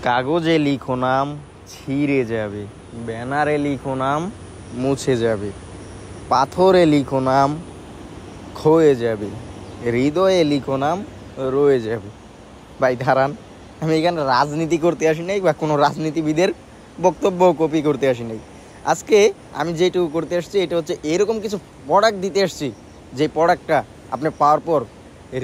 কাগজে লিখো নাম ছিঁড়ে যাবে, ব্যানারে লিখো নাম মুছে যাবে, পাথরে লিখো নাম ক্ষয়ে যাবে, হৃদয়ে লিখো নাম রয়ে যাবে। ভাই দাঁড়ান, আমি এখানে রাজনীতি করতে আসি নাই বা কোনো রাজনীতিবিদের বক্তব্য কপি করতে আসি নাই। আজকে আমি যেটুকু করতে আসছি এটা হচ্ছে এরকম কিছু প্রোডাক্ট দিতে আসছি যে প্রোডাক্টটা আপনি পাওয়ার পর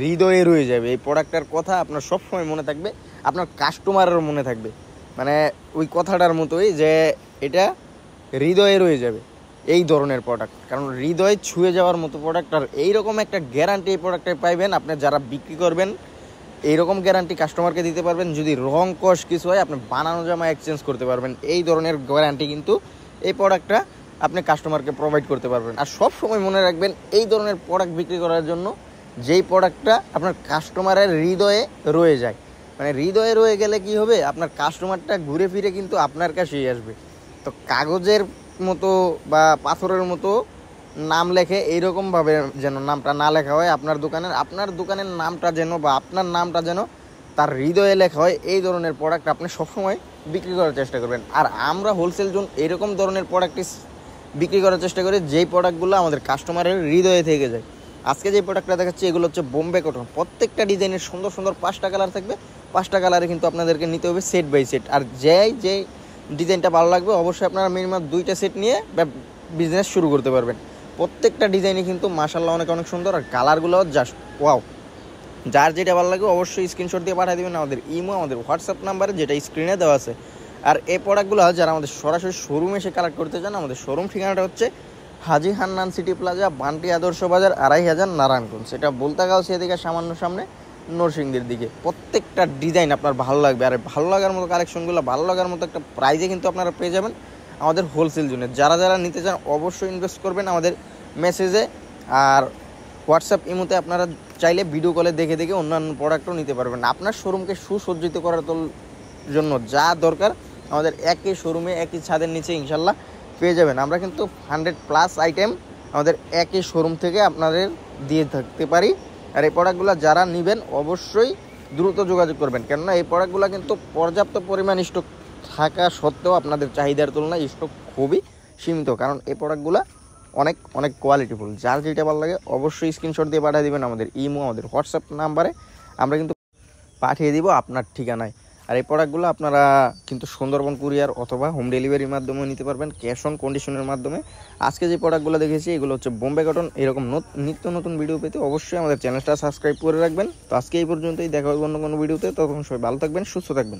হৃদয়ে রয়ে যাবে। এই প্রোডাক্টটার কথা আপনার সবসময় মনে থাকবে, আপনার কাস্টমারেরও মনে থাকবে। মানে ওই কথাটার মতোই যে এটা হৃদয়ে রয়ে যাবে এই ধরনের প্রোডাক্ট, কারণ হৃদয়ে ছুঁয়ে যাওয়ার মতো প্রোডাক্ট। আর এইরকম একটা গ্যারান্টি এই প্রোডাক্টে পাইবেন আপনি যারা বিক্রি করবেন। এইরকম গ্যারান্টি কাস্টমারকে দিতে পারবেন, যদি রং কষ কিছু হয় আপনি বানানো জামা এক্সচেঞ্জ করতে পারবেন। এই ধরনের গ্যারান্টি কিন্তু এই প্রোডাক্টটা আপনি কাস্টমারকে প্রোভাইড করতে পারবেন। আর সব সময় মনে রাখবেন এই ধরনের প্রোডাক্ট বিক্রি করার জন্য যেই প্রোডাক্টটা আপনার কাস্টমারের হৃদয়ে রয়ে যায়, মানে হৃদয়ে রয়ে গেলে কি হবে, আপনার কাস্টমারটা ঘুরে ফিরে কিন্তু আপনার কাছেই আসবে। তো কাগজের মতো বা পাথরের মতো নাম লেখে এইরকমভাবে যেন নামটা না লেখা হয় আপনার দোকানের নামটা যেন বা আপনার নামটা যেন তার হৃদয়ে লেখা হয়। এই ধরনের প্রোডাক্ট আপনি সবসময় বিক্রি করার চেষ্টা করবেন। আর আমরা হোলসেল জোন এরকম ধরনের প্রোডাক্টই বিক্রি করার চেষ্টা করি যেই প্রোডাক্টগুলো আমাদের কাস্টমারের হৃদয়ে থেকে যায়। আজকে যে প্রোডাক্টটা দেখাচ্ছি এগুলো হচ্ছে বোম্বে কটন। প্রত্যেকটা ডিজাইনের সুন্দর সুন্দর 5টা কালার থাকবে, 5টা কালারে কিন্তু আপনাদেরকে নিতে হবে সেট বাই সেট। আর যে ডিজাইনটা ভালো লাগবে অবশ্যই আপনারা মিনিমাম 2টা সেট নিয়ে বিজনেস শুরু করতে পারবেন। প্রত্যেকটা ডিজাইনই কিন্তু মাশাআল্লাহ অনেক অনেক সুন্দর, আর কালারগুলো জাস্ট ওয়াও। যার যেটা ভালো লাগবে অবশ্যই স্ক্রিনশট দিয়ে পাঠিয়ে দেবেন আমাদের ইমো, আমাদের হোয়াটসঅ্যাপ নাম্বারে, যেটা স্ক্রিনে দেওয়া আছে। আর এই প্রোডাক্টগুলো যারা আমাদের সরাসরি শোরুমে এসে কালেক্ট করতে চান, আমাদের শোরুম ঠিকানাটা হচ্ছে হাজি হান্নান সিটি প্লাজা, বান্টি আদর্শ বাজার, 2500 নারায়ণগঞ্জ। সেটা বলতাগাঁও এদিকে সামান্য সামনে নরসিংদীর দিকে। প্রত্যেকটা ডিজাইন আপনার ভালো লাগবে, আর ভালো লাগার মতো কালেকশনগুলো ভালো লাগার মতো একটা প্রাইজে কিন্তু আপনারা পেয়ে যাবেন আমাদের হোলসেল জোনে। যারা যারা নিতে চান অবশ্যই ইনভেস্ট করবেন আমাদের মেসেজে আর হোয়াটসঅ্যাপ ইমোতে। আপনারা চাইলে ভিডিও কলে দেখে দেখে অন্যান্য প্রোডাক্টও নিতে পারবেন। আপনার শোরুমকে সুসজ্জিত করার জন্য যা দরকার আমাদের একই শোরুমে একই ছাদের নিচে ইনশাল্লাহ পেয়ে যাবেন। আমরা কিন্তু 100+ আইটেম আমাদের একই শোরুম থেকে আপনাদের দিয়ে থাকতে পারি। আর এই প্রোডাক্টগুলো যারা নেবেন অবশ্যই দ্রুত যোগাযোগ করবেন, কেননা এই প্রোডাক্টগুলো কিন্তু পর্যাপ্ত পরিমাণ স্টক থাকা সত্ত্বেও আপনাদের চাহিদার তুলনায় স্টক খুবই সীমিত, কারণ এই প্রোডাক্টগুলো অনেক অনেক কোয়ালিটিফুল। যার যেটা ভালো লাগে অবশ্যই স্ক্রিনশট দিয়ে পাঠিয়ে দেবেন আমাদের ইমো, আমাদের হোয়াটসঅ্যাপ নাম্বারে। আমরা কিন্তু পাঠিয়ে দিব আপনার ঠিকানায়। আর এই প্রোডাক্টগুলো আপনারা কিন্তু সুন্দরবন কুরিয়ার অথবা হোম ডেলিভারির মাধ্যমে নিতে পারবেন, ক্যাশ অন কন্ডিশনের মাধ্যমে। আজকে যে প্রোডাক্টগুলো দেখেছি এগুলো হচ্ছে বোম্বে কটন। এরকম নিত্য নতুন ভিডিও পেতে অবশ্যই আমাদের চ্যানেলটা সাবস্ক্রাইব করে রাখবেন। তো আজকে এই পর্যন্তই, দেখা হবে অন্য কোনো ভিডিওতে। তখন সবাই ভালো থাকবেন, সুস্থ থাকবেন।